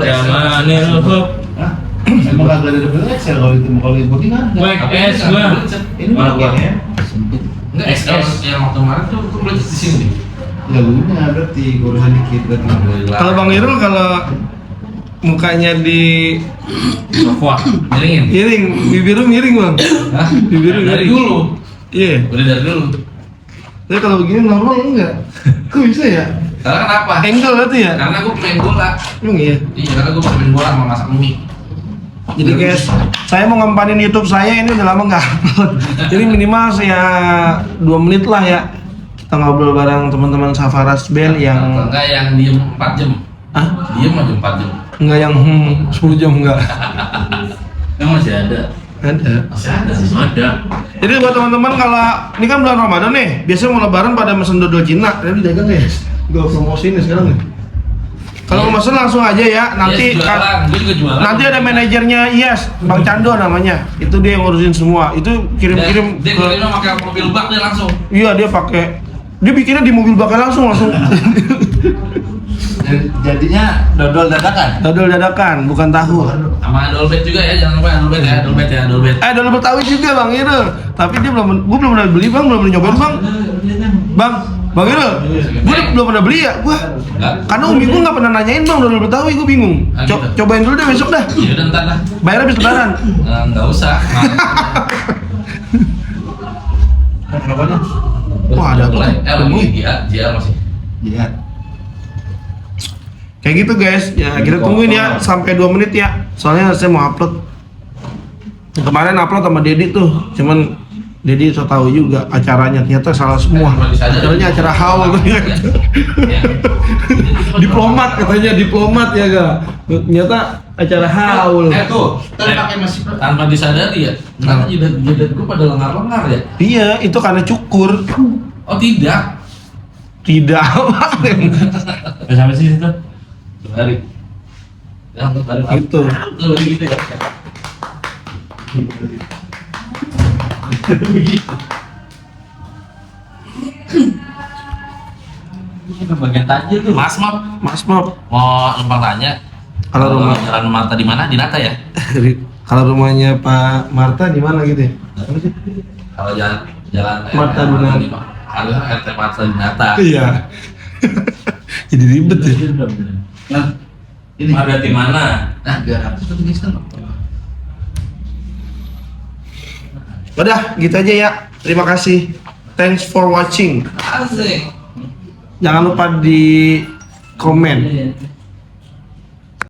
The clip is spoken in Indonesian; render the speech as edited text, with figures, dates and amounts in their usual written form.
Zamanil hub. Emang kagak ada double XL kalau itu begini kan? Black S gua. Ini makanya Enggak XS yang waktu kemarin tuh beli di sini. ya lunya berarti goresan dikit berarti. Kalau Bang Irul kalau mukanya di Sofa, miringin. miring, bibirnya miring Bang. Hah? Bibirnya Dari miring. dulu. Iya. Udah dari dulu. Tapi kalau begini normal enggak? Kok bisa ya? Karena kenapa? Angle berarti ya? Karena gue main bola. Emang iya. Iya, karena gue main bola sama masak mie. Jadi guys, saya mau ngempanin YouTube saya ini udah lama nggak upload. Jadi minimal saya 2 menit lah ya. Kita ngobrol bareng teman-teman Safaras Band yang enggak yang diem 4 jam. ah Diem aja 4 jam. enggak yang 10 jam enggak. Yang masih ada. Ada. Masih ada sih. Ada. Jadi buat teman-teman kalau ini kan bulan Ramadan nih, biasanya mau lebaran pada mesen dodol Cina. Jadi dagang guys. Gue promosiin nih sekarang nih. Kalau mau mesen langsung aja ya, nanti Yes, jualan. Gue juga jualan. nanti ada manajernya Yes, Bang Cando namanya. Itu dia yang ngurusin semua. Itu kirim-kirim Dia kirimnya pakai mobil bak dia langsung. Iya, dia pakai. Dia bikinnya di mobil bakal langsung. Jadinya dodol dadakan. Dodol dadakan, bukan tahu. Sama dolbet juga ya, jangan lupa dolbet ya, dolbet ya, dolbet. Dodol Betawi juga Bang Irul. Tapi dia gue belum pernah beli Bang, belum pernah nyobain Bang Irul, gue belum pernah beli ya, Enggak. karena umi gue nggak pernah nanyain Bang dodol Betawi, gue bingung. Gitu. Cobain dulu deh besok dah. Iya udah ntar lah. Bayar habis lebaran. Enggak usah. Kenapa nih? Wah, ada apa? lagi dia masih. Iya. Kayak gitu guys, ya kita tungguin ya sampai 2 menit ya. Soalnya saya mau upload. Kemarin upload sama Dedi tuh, cuman Dedi so tahu juga acaranya ternyata salah semua. Acaranya acara haul. Diplomat katanya, diplomat ya ga. Ternyata acara haul. Tuh, Pakai masih tanpa disadari ya, kenapa jidat gue pada lengar-lengar ya? Iya, itu karena cukur. Oh tidak. Tidak. Sampai sini tuh. 2 hari. Ya, baru Gitu. gitu ya. Ini bagian tajil tuh. Mas Mop mau numpang tanya. Kalau rumah Jalan Marta di mana? Di Nata ya? kalau rumahnya Pak Marta di mana gitu ya? Kalau jalan Marta di Nata. Harusnya RT Marta di Nata. Iya. Jadi ribet ya. Nah, ini Marta di mana? Nah, 200 tuh bisa nggak? Udah, gitu aja ya. Terima kasih. Thanks for watching. Asik. Jangan lupa di komen.